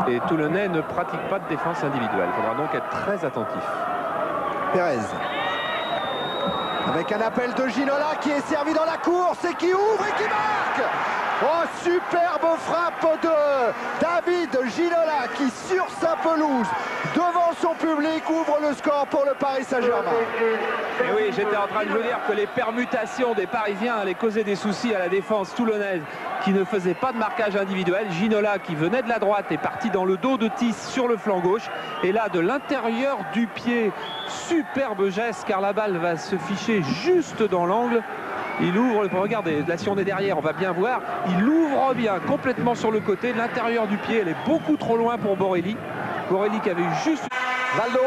Et Toulonnais ne pratique pas de défense individuelle. Il faudra donc être très attentif. Pérez. Avec un appel de Ginola qui est servi dans la course et qui ouvre et qui marque. Oh, superbe frappe de David Ginola qui, sur sa pelouse, devant son public, ouvre le score pour le Paris Saint-Germain. Et oui, j'étais en train de vous dire que les permutations des Parisiens allaient causer des soucis à la défense toulonnaise qui ne faisait pas de marquage individuel. Ginola, qui venait de la droite, est parti dans le dos de Tis sur le flanc gauche. Et là, de l'intérieur du pied, superbe geste, car la balle va se ficher juste dans l'angle. Il ouvre, regardez, là si on est derrière, on va bien voir, il ouvre bien complètement sur le côté, l'intérieur du pied, elle est beaucoup trop loin pour Borelli. Borelli qui avait eu juste... Valdo,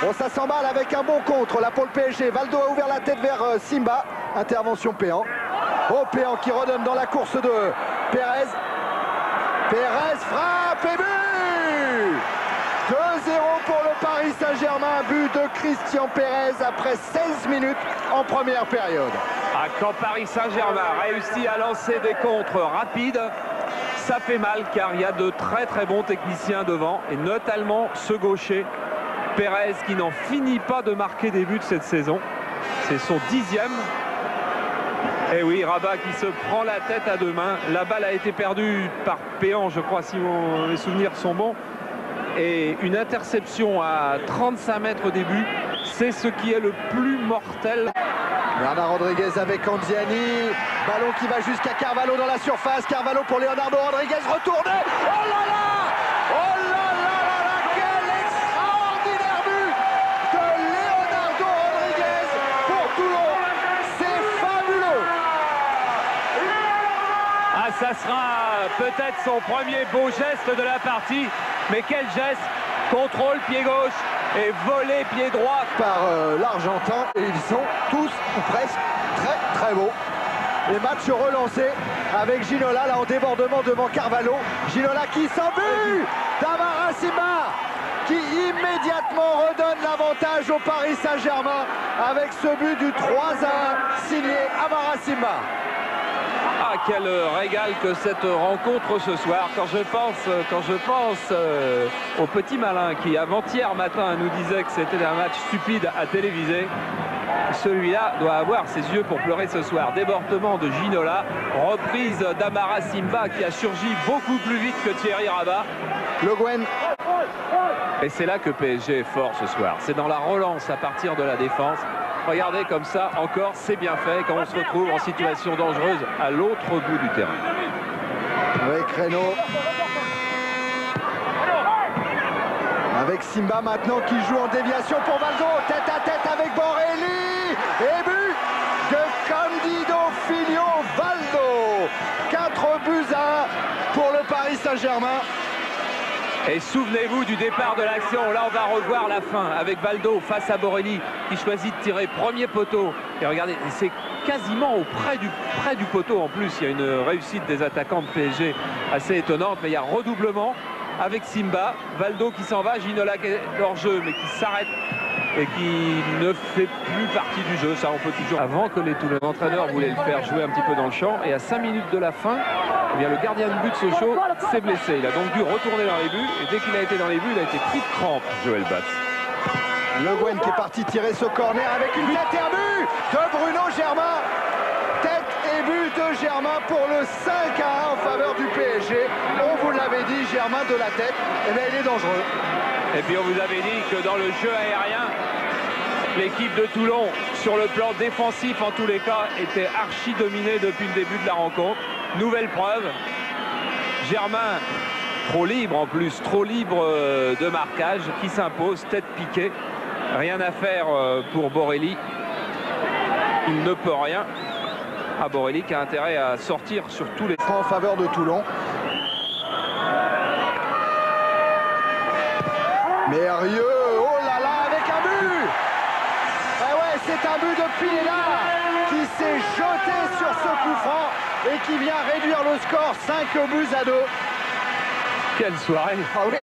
oh, ça s'emballe avec un bon contre là pour le PSG. Valdo a ouvert la tête vers Simba, intervention Péan. Oh, Péan qui redonne dans la course de Pérez. Pérez frappe et but 2-0 pour le Paris Saint-Germain, but de Christian Pérez après 16 minutes en première période. Ah, quand Paris Saint-Germain réussit à lancer des contres rapides, ça fait mal car il y a de très très bons techniciens devant et notamment ce gaucher, Pérez, qui n'en finit pas de marquer des buts cette saison. C'est son 10e. Et oui, Rabat qui se prend la tête à deux mains. La balle a été perdue par Péan, je crois, si mes souvenirs sont bons. Et une interception à 35 mètres des buts, c'est ce qui est le plus mortel. Bernard Rodriguez avec Anziani, ballon qui va jusqu'à Carvalho dans la surface, Carvalho pour Leonardo Rodriguez, retourné, oh là là, oh là là là là, quel extraordinaire but de Leonardo Rodriguez pour Toulon, c'est fabuleux. Ah, ça sera peut-être son premier beau geste de la partie, mais quel geste, contrôle pied gauche et volé pied droit par l'Argentin, et ils sont tous ou presque très très beaux. Les matchs relancés avec Ginola là en débordement devant Carvalho. Ginola qui s'en but d'Amara Simba qui immédiatement redonne l'avantage au Paris Saint-Germain avec ce but du 3-1 signé Amara Simba. Ah, quel régal que cette rencontre ce soir. Quand je pense au petit malin qui avant-hier matin nous disait que c'était un match stupide à téléviser, celui-là doit avoir ses yeux pour pleurer ce soir. Débordement de Ginola, reprise d'Amara Simba qui a surgi beaucoup plus vite que Thierry Rabat. Le Gwen. Et c'est là que PSG est fort ce soir. C'est dans la relance à partir de la défense. Regardez comme ça, encore, c'est bien fait quand on se retrouve en situation dangereuse à l'autre bout du terrain. Avec Reynaud. Avec Simba maintenant qui joue en déviation pour Valdo. Tête à tête avec Borelli. Et but de Candido Filio Valdo. 4 buts à 1 pour le Paris Saint-Germain. Et souvenez-vous du départ de l'action. Là, on va revoir la fin avec Valdo face à Borelli qui choisit de tirer premier poteau. Et regardez, c'est quasiment près du poteau en plus. Il y a une réussite des attaquants de PSG assez étonnante. Mais il y a redoublement avec Simba. Valdo qui s'en va, Ginola qui est hors jeu mais qui s'arrête et qui ne fait plus partie du jeu. Ça, on peut toujours... Avant que l'entraîneur voulait le faire jouer un petit peu dans le champ. Et à 5 minutes de la fin, eh bien, le gardien de but Sochaux s'est blessé. Il a donc dû retourner dans les buts. Et dès qu'il a été dans les buts, il a été pris de crampe, Joël Batz. Le Gwen qui est parti tirer ce corner avec une tête et un but de Bruno Germain. Tête et but de Germain pour le 5-1 en faveur du PSG. On vous l'avait dit, Germain de la tête, eh bien, il est dangereux. Et puis on vous avait dit que dans le jeu aérien, l'équipe de Toulon, sur le plan défensif en tous les cas, était archi dominée depuis le début de la rencontre. Nouvelle preuve, Germain, trop libre en plus, trop libre de marquage, qui s'impose, tête piquée. Rien à faire pour Borelli. Il ne peut rien. À Borelli qui a intérêt à sortir sur tous les... En faveur de Toulon. Mérieux, oh là là, avec un but. Ah ouais, c'est un but de Pineda qui s'est jeté sur ce coup franc et qui vient réduire le score 5 buts à 2. Quelle soirée! Ah oui.